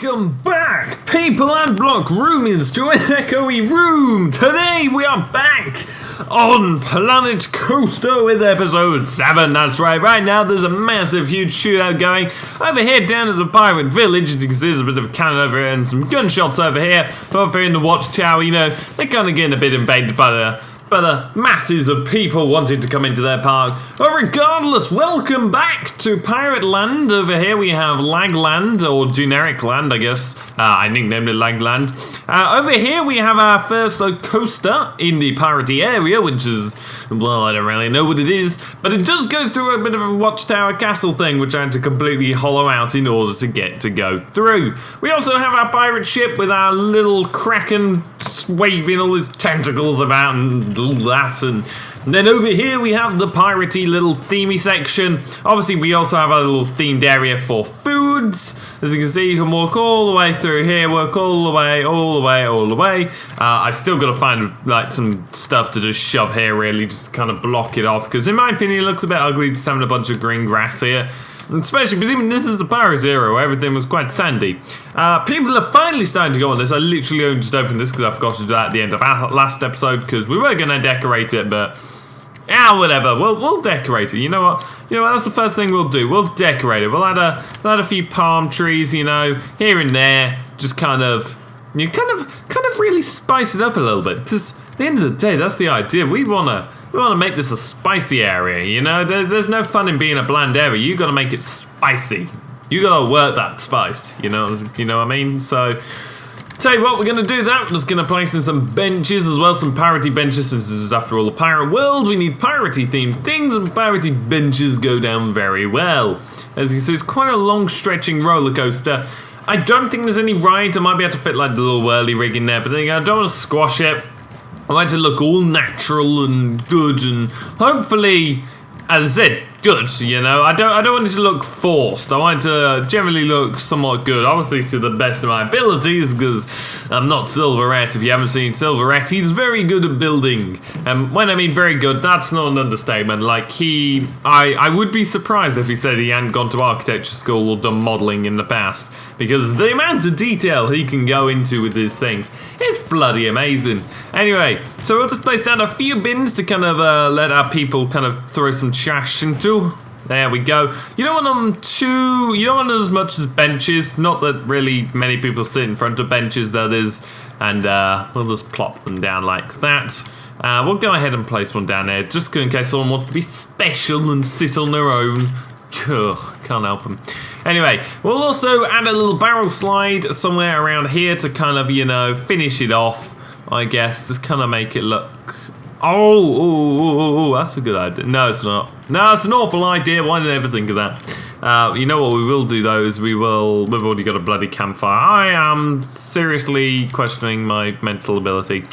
Welcome back, people and block roomers, to an echoey room. Today we are back on Planet Coaster with episode 7. That's right now there's a massive, huge shootout going over here down at the pirate village. As you can see, there's a bit of a cannon over here and some gunshots over here. Up here in the watchtower, you know, they're kind of getting a bit invaded by the masses of people wanting to come into their park. But regardless, welcome back to Pirate Land. Over here we have Lagland, or generic land, I guess. I nicknamed it Lagland. Over here we have our first coaster in the piratey area, which is, well, I don't really know what it is, but it does go through a bit of a watchtower castle thing, which I had to completely hollow out in order to get to go through. We also have our pirate ship with our little kraken waving all his tentacles about and all that, and then over here we have the piratey little themey section. Obviously we also have a little themed area for foods. As you can see, you can walk all the way through here, walk all the way. I've still got to find like some stuff to just shove here, really, just to kind of block it off, because in my opinion it looks a bit ugly just having a bunch of green grass here. Especially because even this is the pirate era where everything was quite sandy. People are finally starting to go on this. I literally only just opened this because I forgot to do that at the end of our last episode, because we were going to decorate it, but whatever. We'll decorate it. You know what? That's the first thing we'll do. We'll decorate it. We'll add a few palm trees, you know, here and there. Just kind of really spice it up a little bit. Because at the end of the day, that's the idea. We want to make this a spicy area, you know? There's no fun in being a bland area. You got to make it spicy. You got to work that spice, you know what I mean? So, tell you what, we're going to do that. We're just going to place in some benches as well, some piratey benches, since this is, after all, a pirate world. We need piratey-themed things, and piratey benches go down very well. As you can see, it's quite a long, stretching roller coaster. I don't think there's any rides. I might be able to fit, like, the little whirly rig in there, but then I don't want to squash it. I want it to look all natural and good, and hopefully, as I said, good, you know. I don't want it to look forced. I want it to generally look somewhat good, obviously to the best of my abilities, because I'm not Silverette. If you haven't seen Silverette, he's very good at building. And when I mean very good, that's not an understatement. Like, I would be surprised if he said he hadn't gone to architecture school or done modelling in the past, because the amount of detail he can go into with these things is bloody amazing. Anyway, so we'll just place down a few bins to kind of let our people kind of throw some trash into. There we go. You don't want as much as benches. Not that really many people sit in front of benches, that is. And we'll just plop them down like that. We'll go ahead and place one down there, just in case someone wants to be special and sit on their own. Ugh, can't help them. Anyway, we'll also add a little barrel slide somewhere around here to kind of, you know, finish it off, I guess. Just kind of make it look... Oh, that's a good idea. No, it's not. No, it's an awful idea. Why did I ever think of that? You know what we will do, though, is we've already got a bloody campfire. I am seriously questioning my mental ability.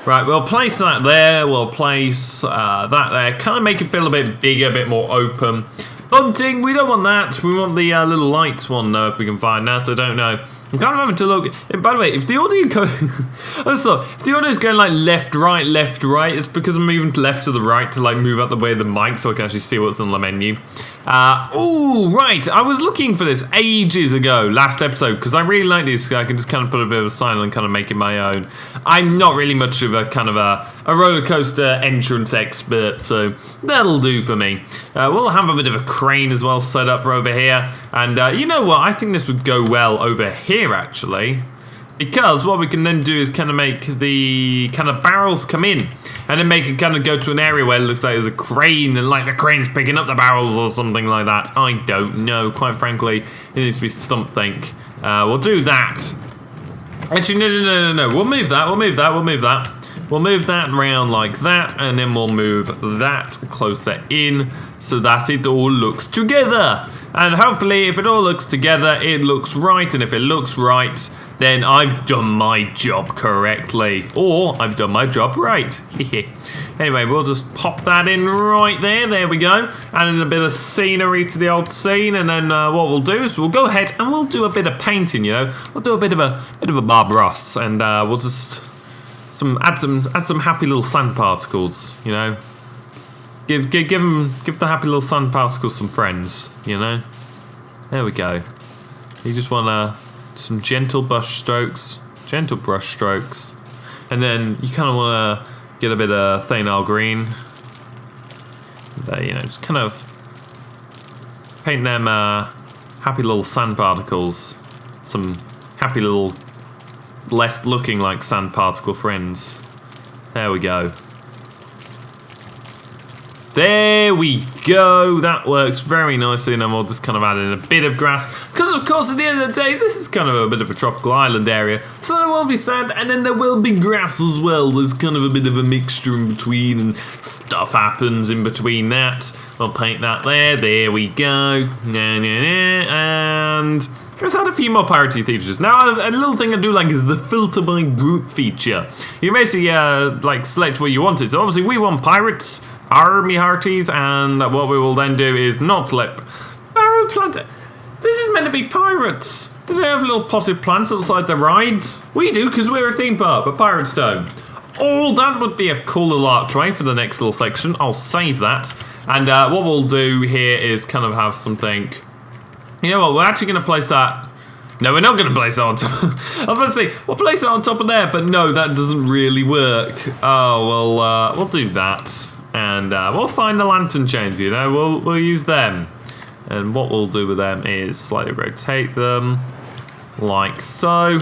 Right, we'll place that there. We'll place that there. Kind of make it feel a bit bigger, a bit more open. Bunting, we don't want that. We want the little lights one, though, if we can find that. I don't know. I'm kind of having to look. By the way, if the audio if the audio is going like left, right, it's because I'm moving left to the right to like move out the way of the mic so I can actually see what's on the menu. Right. I was looking for this ages ago, last episode, because I really like this. I can just kind of put a bit of a sign and kind of make it my own. I'm not really much of a kind of a roller coaster entrance expert, so that'll do for me. We'll have a bit of a crane as well set up over here, and you know what? I think this would go well over here, actually, because what we can then do is kind of make the kind of barrels come in and then make it kind of go to an area where it looks like there's a crane and like the crane's picking up the barrels or something like that. I don't know, quite frankly. It needs to be something. We'll do that. Actually, no. We'll move that. We'll move that around like that, and then we'll move that closer in so that it all looks together. And hopefully, if it all looks together, it looks right. And if it looks right, then I've done my job correctly. Or I've done my job right. Anyway, we'll just pop that in right there. There we go. Adding a bit of scenery to the old scene. And then what we'll do is we'll go ahead and we'll do a bit of painting, you know. We'll do a bit of a Bob Ross. And we'll just... add some happy little sand particles, you know. Give the happy little sand particles some friends, you know. There we go. You just wanna Some gentle brush strokes. Gentle brush strokes. And then you kind of want to get a bit of Thanol green. There, you know, just kind of paint them happy little sand particles. Some happy little, less looking like sand particle friends. There we go. There we go. That works very nicely, and then we'll just kind of add in a bit of grass. Because, of course, at the end of the day, this is kind of a bit of a tropical island area. So there will be sand, and then there will be grass as well. There's kind of a bit of a mixture in between, and stuff happens in between that. I'll paint that there. There we go. And let's add a few more piratey features. Now, a little thing I do like is the filter by group feature. You basically, like, select what you want it. So, obviously, we want pirates. Army hearties, and what we will then do is not select barrow plant. This is meant to be pirates. Do they have little potted plants outside the rides? We do, because we're a theme park, but pirates don't. Oh, that would be a cool little archway for the next little section. I'll save that. And what we'll do here is kind of have something. You know what? We're actually going to place that. No, we're not going to place that on top. I was about to say, we'll place it on top of there, but no, that doesn't really work. Oh, well, we'll do that. And we'll find the lantern chains, you know, we'll use them. And what we'll do with them is slightly rotate them, like so.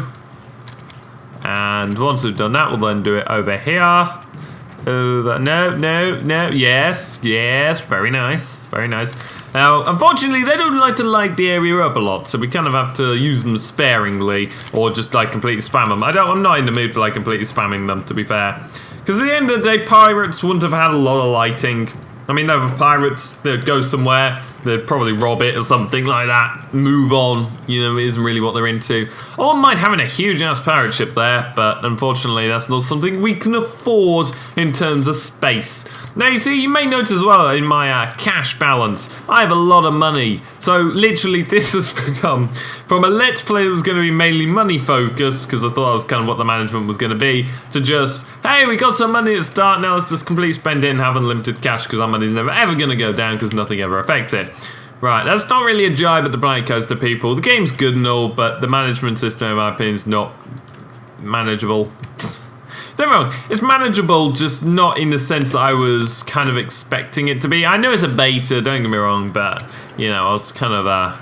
And once we've done that, we'll then do it over here. Over, no, yes, very nice, very nice. Now, unfortunately, they don't like to light the area up a lot, so we kind of have to use them sparingly, or just like completely spam them. I'm not in the mood for like completely spamming them, to be fair. Because at the end of the day, pirates wouldn't have had a lot of lighting. I mean, they were pirates, they'd go somewhere, they'd probably rob it or something like that, move on, you know, it isn't really what they're into. I wouldn't mind having a huge-ass pirate ship there, but unfortunately that's not something we can afford in terms of space. Now, you see, you may notice as well in my cash balance, I have a lot of money. So, literally, this has become, from a Let's Play that was going to be mainly money-focused, because I thought that was kind of what the management was going to be, to just, hey, we got some money at the start, now let's just completely spend it and have unlimited cash, because our money's never ever going to go down, because nothing ever affects it. Right, that's not really a jibe at the Planet Coaster people. The game's good and all, but the management system, in my opinion, is not manageable. Don't get me wrong, it's manageable, just not in the sense that I was kind of expecting it to be. I know it's a beta, don't get me wrong, but, you know, I was kind of, I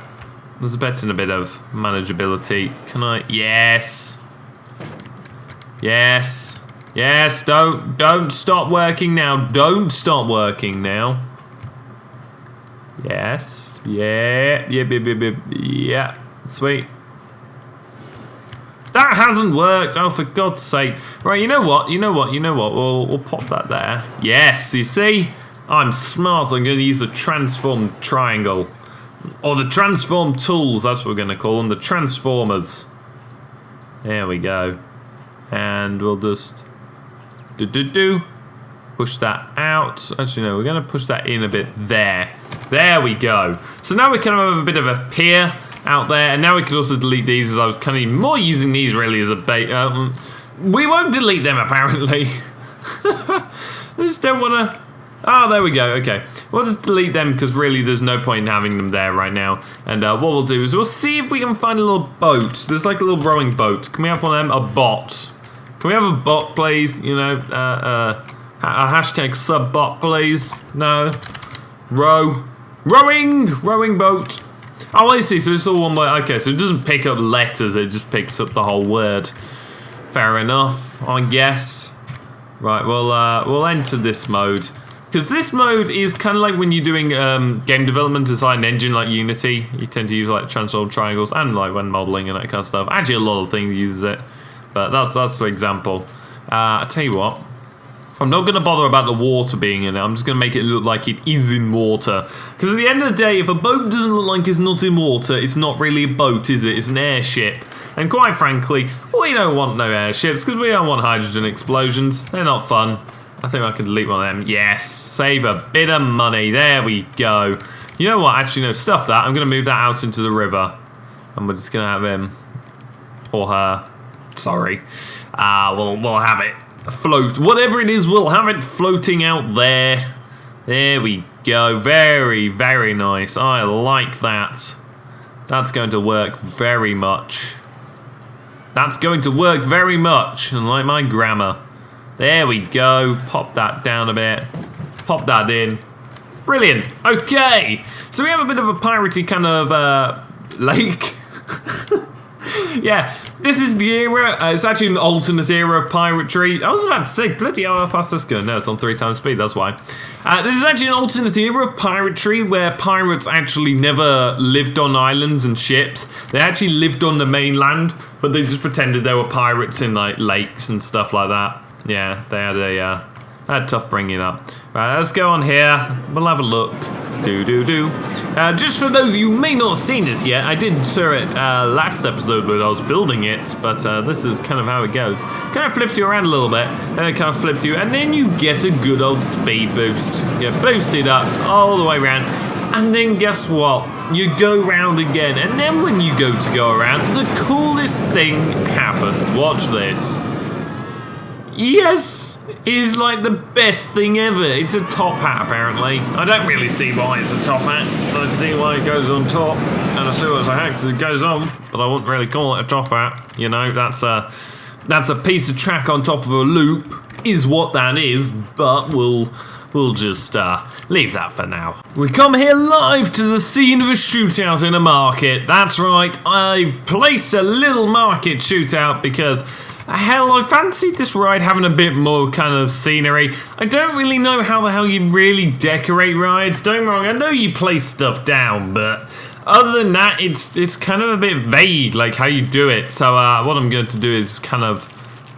was expecting a bit of manageability. Can I? Yes. Yes. Yes, don't stop working now. Don't stop working now. Yes. Yeah. Yeah. Sweet. That hasn't worked. Oh, for God's sake. Right, you know what? We'll pop that there. Yes, you see? I'm smart, so I'm going to use the transform triangle. Or the transform tools, that's what we're going to call them. The transformers. There we go. And we'll just... push that out. Actually, no, we're going to push that in a bit there. There we go. So now we kind of have a bit of a pier out there, and now we can also delete these, as I was kind of more using these really as a bait. We won't delete them apparently. I just don't want to. Oh, there we go. Okay, we'll just delete them because really there's no point in having them there right now. And what we'll do is we'll see if we can find a little boat. There's like a little rowing boat. Can we have one of them? A bot. Can we have a bot, please? You know, a hashtag sub bot, please. No. Rowing boat. Oh, I see. So it's all one way. Okay, so it doesn't pick up letters. It just picks up the whole word. Fair enough, I guess. Right. We'll enter this mode because this mode is kind of like when you're doing game development inside an engine like Unity. You tend to use like transform triangles and like when modeling and that kind of stuff. Actually, a lot of things uses it, but that's the example. I tell you what. I'm not going to bother about the water being in it. I'm just going to make it look like it is in water. Because at the end of the day, if a boat doesn't look like it's not in water, it's not really a boat, is it? It's an airship. And quite frankly, we don't want no airships because we don't want hydrogen explosions. They're not fun. I think I can delete one of them. Yes, save a bit of money. There we go. You know what? Actually, no, stuff that. I'm going to move that out into the river. And we're just going to have him. Or her. Sorry. We'll have it. Float, whatever it is, we'll have it floating out there. There we go. Very, very nice. I like that. That's going to work very much. That's going to work very much, unlike my grammar. There we go. Pop that down a bit. Pop that in. Brilliant. Okay. So we have a bit of a piratey kind of lake. Yeah, this is the era. It's actually an alternate era of piratry. I was about to say, bloody hell, how fast that's going. No, it's on 3 times speed, that's why. This is actually an alternate era of piratry where pirates actually never lived on islands and ships. They actually lived on the mainland, but they just pretended they were pirates in like lakes and stuff like that. Yeah, they had tough bringing up. Right, let's go on here. We'll have a look. Just for those of you who may not have seen this yet, I did insert it last episode when I was building it, but this is kind of how it goes. Kind of flips you around a little bit, and it kind of flips you, and then you get a good old speed boost. You boost it up all the way around, and then guess what? You go round again, and then when you go around, the coolest thing happens. Watch this. Yes! Is like the best thing ever. It's a top hat, apparently. I don't really see why it's a top hat. I see why it goes on top, and I see why it's a hat because it goes on, but I wouldn't really call it a top hat. You know, that's a piece of track on top of a loop, is what that is, but we'll just leave that for now. We come here live to the scene of a shootout in a market. That's right, I've placed a little market shootout because hell, I fancied this ride having a bit more kind of scenery. I don't really know how the hell you really decorate rides. Don't get me wrong, I know you place stuff down, but other than that, it's kind of a bit vague, like how you do it. So what I'm going to do is kind of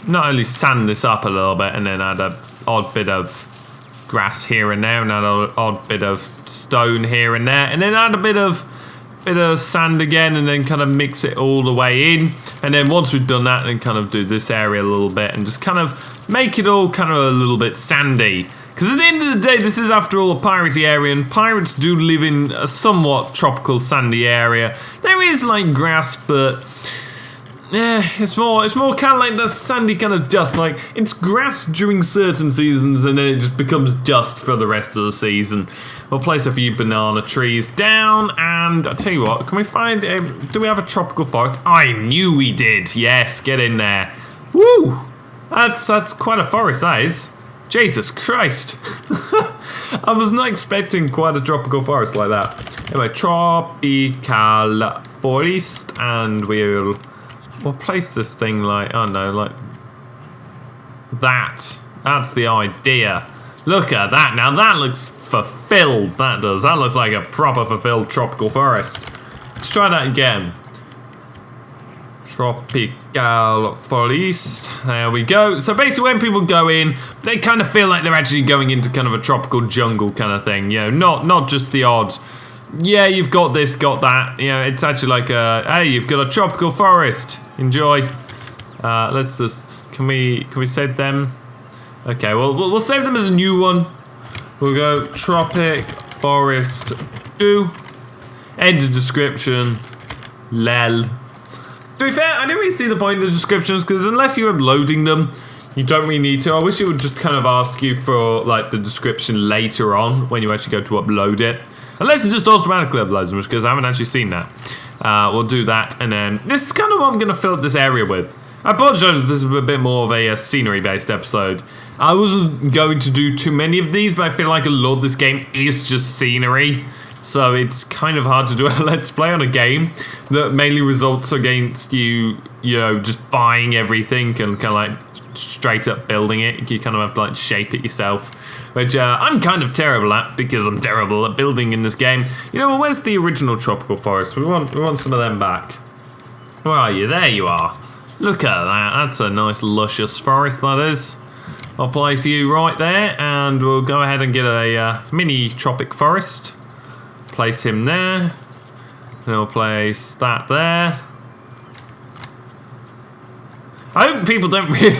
not only sand this up a little bit and then add an odd bit of grass here and there, and add an odd bit of stone here and there, and then add a bit of sand again, and then kind of mix it all the way in. And then once we've done that, then kind of do this area a little bit and just kind of make it all kind of a little bit sandy. Because at the end of the day, this is after all a piratey area, and pirates do live in a somewhat tropical sandy area. There is like grass, but it's more kind of like the sandy kind of dust. Like it's grass during certain seasons, and then it just becomes dust for the rest of the season. We'll place a few banana trees down, and I'll tell you what, can we find, do we have a tropical forest? I knew we did, yes, get in there. Woo, that's quite a forest, that is. Jesus Christ. I was not expecting quite a tropical forest like that. Anyway, tropical forest, and we'll place this thing like, oh no, like that. That's the idea. Look at that, now that looks fulfilled, that does. That looks like a proper fulfilled tropical forest. Let's try that again. Tropical forest. There we go. So basically when people go in, they kind of feel like they're actually going into kind of a tropical jungle kind of thing. You know, not just the odd, yeah, you've got this, got that. You know, it's actually like hey, you've got a tropical forest. Enjoy. Let's just, can we save them? Okay, well, we'll save them as a new one. We'll go Tropic Forest 2. End of description. Lel. To be fair, I didn't really see the point of the descriptions because unless you're uploading them, you don't really need to. I wish it would just kind of ask you for like the description later on when you actually go to upload it. Unless it just automatically uploads them, because I haven't actually seen that. We'll do that, and then this is kind of what I'm going to fill up this area with. I apologize if this is a bit more of a scenery-based episode. I wasn't going to do too many of these, but I feel like a lot of this game is just scenery. So it's kind of hard to do a let's play on a game that mainly results against you know, just buying everything and kind of like straight up building it. You kind of have to like shape it yourself, which I'm kind of terrible at because I'm terrible at building in this game. You know, well, where's the original tropical forest? We want some of them back. Where are you? There you are. Look at that. That's a nice luscious forest, that is. I'll place you right there, and we'll go ahead and get a mini tropic forest. Place him there. And I'll place that there. I hope people don't really,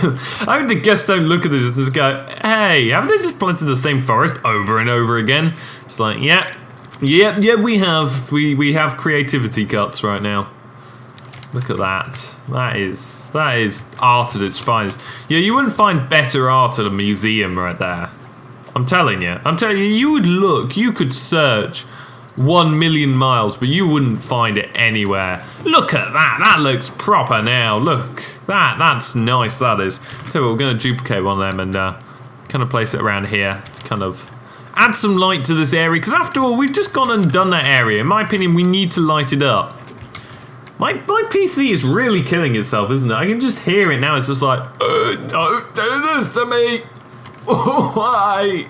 I hope the guests don't look at this and just go, hey, haven't they just planted the same forest over and over again? It's like, yeah, we have. We have creativity cuts right now. Look at that. That is art at its finest. Yeah, you wouldn't find better art at a museum right there. I'm telling you, you would look, you could search 1 million miles, but you wouldn't find it anywhere. Look at that. That looks proper now. Look, that's nice, that is. So we're going to duplicate one of them and kind of place it around here to kind of add some light to this area, because after all, we've just gone and done that area. In my opinion, we need to light it up. My PC is really killing itself, isn't it? I can just hear it now. It's just like, don't do this to me. Why?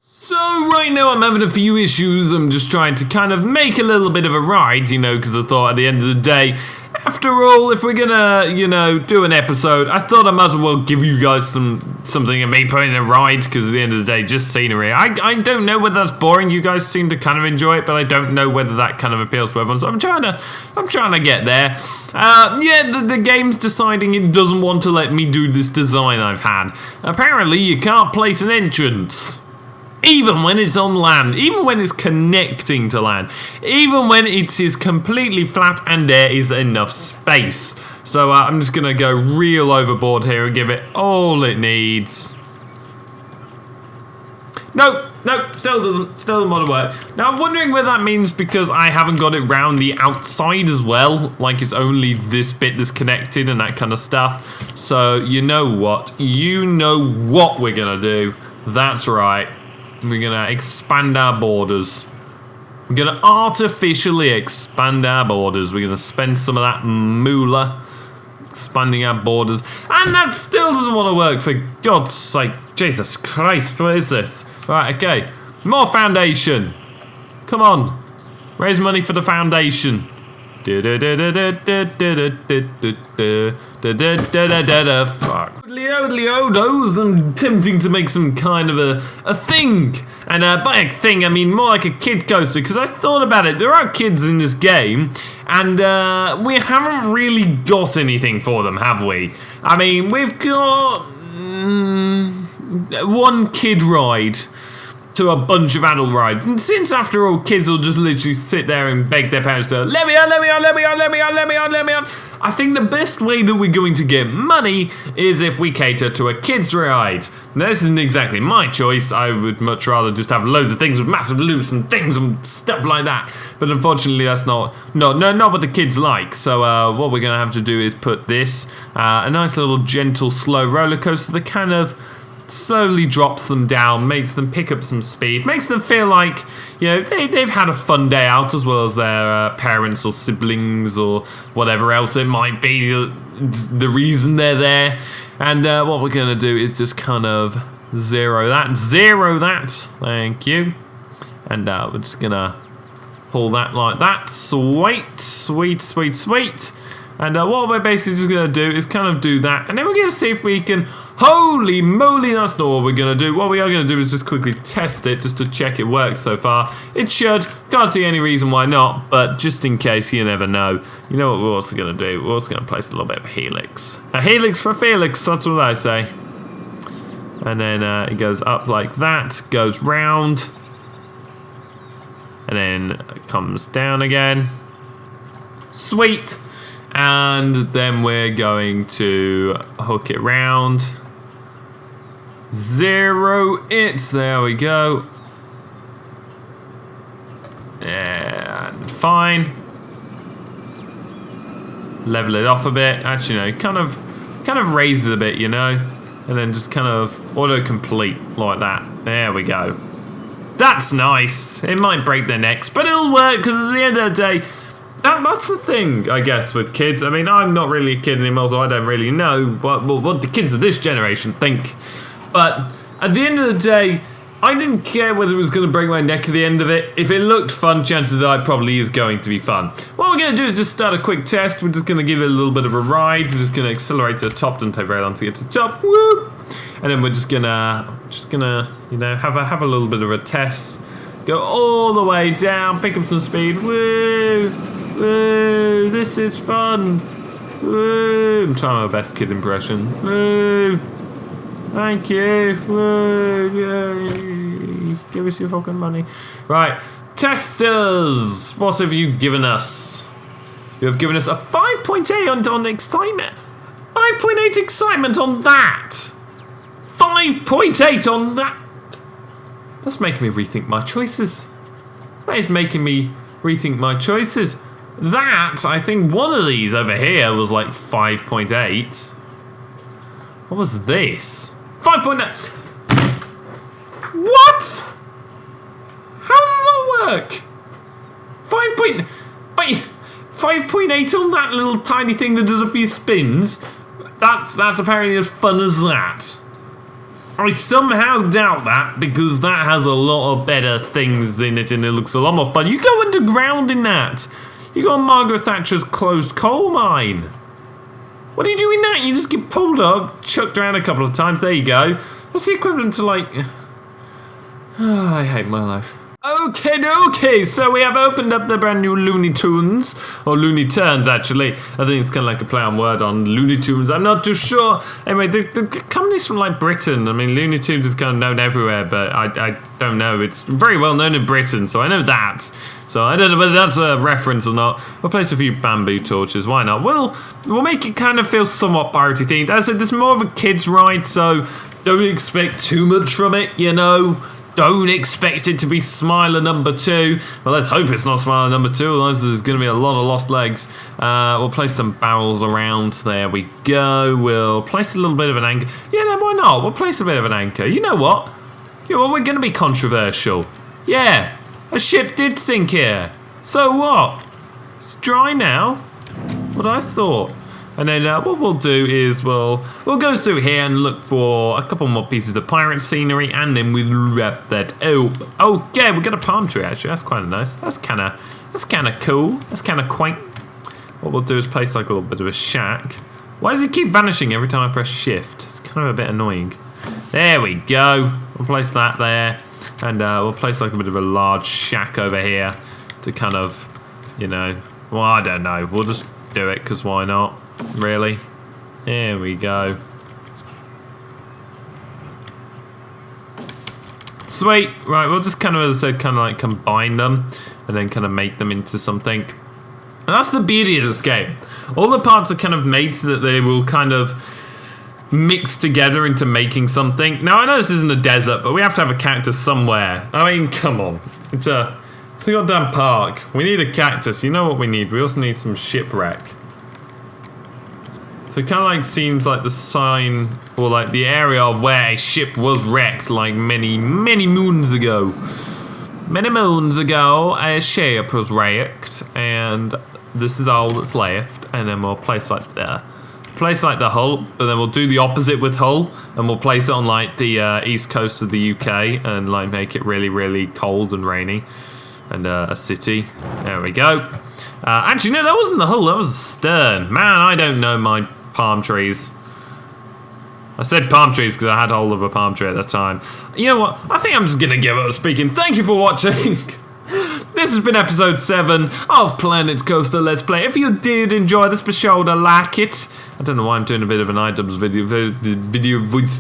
So right now I'm having a few issues. I'm just trying to kind of make a little bit of a ride, you know, because I thought at the end of the day, after all, if we're gonna, you know, do an episode, I thought I might as well give you guys something of me putting a ride, because at the end of the day, just scenery. I don't know whether that's boring. You guys seem to kind of enjoy it, but I don't know whether that kind of appeals to everyone. So I'm trying to get there. Yeah, the game's deciding it doesn't want to let me do this design I've had. Apparently, you can't place an entrance. Even when it's on land, even when it's connecting to land, even when it is completely flat and there is enough space. So I'm just going to go real overboard here and give it all it needs. No, still doesn't want to work. Now I'm wondering whether that means because I haven't got it round the outside as well, like it's only this bit that's connected and that kind of stuff. So you know what we're going to do. That's right. We're going to expand our borders. We're going to artificially expand our borders. We're going to spend some of that moolah expanding our borders. And that still doesn't want to work, for God's sake. Jesus Christ, what is this? Right, okay. More foundation. Come on. Raise money for the foundation. Fuck. Oodly-oodly-odos, I'm tempting to make some kind of a thing. And by a thing, I mean more like a kid coaster, because I thought about it. There are kids in this game, and we haven't really got anything for them, have we? I mean, we've got one kid ride to a bunch of adult rides. And since, after all, kids will just literally sit there and beg their parents to let me on, let me on, let me on, let me on, let me on, let me on. I think the best way that we're going to get money is if we cater to a kids ride. Now, this isn't exactly my choice. I would much rather just have loads of things with massive loops and things and stuff like that. But unfortunately, that's not what the kids like. So what we're going to have to do is put this, a nice little gentle, slow roller coaster that kind of slowly drops them down, makes them pick up some speed, makes them feel like, you know, they've had a fun day out, as well as their parents or siblings or whatever else it might be, the reason they're there. And what we're going to do is just kind of zero that, thank you. And we're just going to pull that like that. Sweet, sweet, sweet, sweet. And what we're basically just going to do is kind of do that. And then we're going to see if we can... Holy moly, that's not what we're going to do. What we are going to do is just quickly test it, just to check it works so far. It should. Can't see any reason why not. But just in case, you never know. You know what we're also going to do? We're also going to place a little bit of helix. A helix for Felix, that's what I say. And then it goes up like that. Goes round. And then it comes down again. Sweet. And then we're going to hook it round. Zero it. There we go. And fine. Level it off a bit. Actually, no, kind of raise it a bit, you know, and then just kind of auto-complete like that. There we go. That's nice. It might break their necks, but it'll work, because at the end of the day, that's the thing, I guess, with kids. I mean, I'm not really a kid anymore, so I don't really know what the kids of this generation think. But at the end of the day, I didn't care whether it was going to break my neck at the end of it. If it looked fun, chances are it probably is going to be fun. What we're going to do is just start a quick test. We're just going to give it a little bit of a ride. We're just going to accelerate to the top. Doesn't take very long to get to the top. Woo! And then we're just gonna, you know, have a little bit of a test. Go all the way down, pick up some speed. Woo! Woo! This is fun. Woo! I'm trying my best kid impression. Woo! Thank you. Woo! Yay! Give us your fucking money. Right, testers. What have you given us? You have given us a 5.8 on excitement. 5.8 excitement on that. 5.8 on that. That's making me rethink my choices. That is making me rethink my choices. That, I think one of these over here was like 5.8. What was this? 5.9. What? How does that work? 5.8 on that little tiny thing that does a few spins. That's apparently as fun as that. I somehow doubt that because that has a lot of better things in it and it looks a lot more fun. You go underground in that. You got Margaret Thatcher's closed coal mine. What do you do in that? You just get pulled up, chucked around a couple of times. There you go. What's the equivalent to like... Oh, I hate my life. Okay, so we have opened up the brand new Looney Tunes, or Looney Tunes actually. I think it's kind of like a play on word on Looney Tunes. I'm not too sure. Anyway, the company's from like Britain. I mean, Looney Tunes is kind of known everywhere, but I don't know. It's very well known in Britain, so I know that. So I don't know whether that's a reference or not. We'll place a few bamboo torches. Why not? We'll make it kind of feel somewhat piratey themed. As I said, this is more of a kids' ride, so don't expect too much from it, you know. Don't expect it to be Smiler number 2. Well, let's hope it's not Smiler number 2, otherwise there's going to be a lot of lost legs. We'll place some barrels around. There we go. We'll place a little bit of an anchor. Yeah, no, why not? We'll place a bit of an anchor. You know what? We're going to be controversial. Yeah, a ship did sink here. So what? It's dry now. What I thought. And then what we'll do is we'll go through here and look for a couple more pieces of pirate scenery, and then we'll wrap that up. Okay, we got a palm tree actually. That's quite nice. That's kind of cool. That's kind of quaint. What we'll do is place like a little bit of a shack. Why does it keep vanishing every time I press shift? It's kind of a bit annoying. There we go. We'll place that there, and we'll place like a bit of a large shack over here to kind of, you know, well, I don't know. We'll just do it because why not? Really? There we go. Sweet. Right, we'll just kind of, as I said, kind of like combine them and then kind of make them into something. And that's the beauty of this game. All the parts are kind of made so that they will kind of mix together into making something. Now, I know this isn't a desert, but we have to have a cactus somewhere. I mean, come on. It's a goddamn park. We need a cactus. You know what we need? We also need some shipwreck. So it kind of like seems like the sign, or like the area of where a ship was wrecked like many moons ago. Many moons ago, a ship was wrecked, and this is all that's left. And then we'll place like the Hull, but then we'll do the opposite with Hull, and we'll place it on like the east coast of the UK, and like make it really cold and rainy, and a city. There we go. Actually, no, that wasn't the Hull. That was the stern. Man, I don't know my palm trees. I said palm trees because I had hold of a palm tree at the time. You know what? I think I'm just gonna give up speaking. Thank you for watching. This has been episode 7 of Planet Coaster Let's Play. If you did enjoy this, be sure to like it. I don't know why I'm doing a bit of an iDubbbz video voice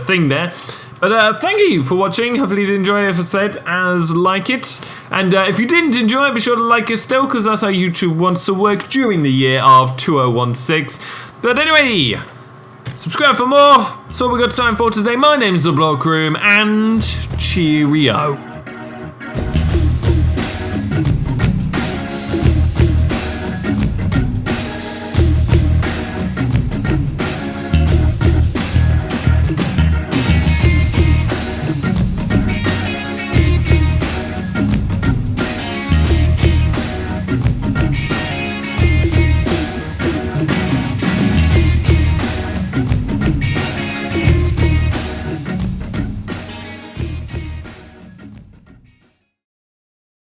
thing there. But thank you for watching. Hopefully you did enjoy it, if I said, as like it. And if you didn't enjoy it, be sure to like it still, because that's how YouTube wants to work during the year of 2016. But anyway, subscribe for more. That's all we got time for today. My name's TheBlockRoom, and cheerio.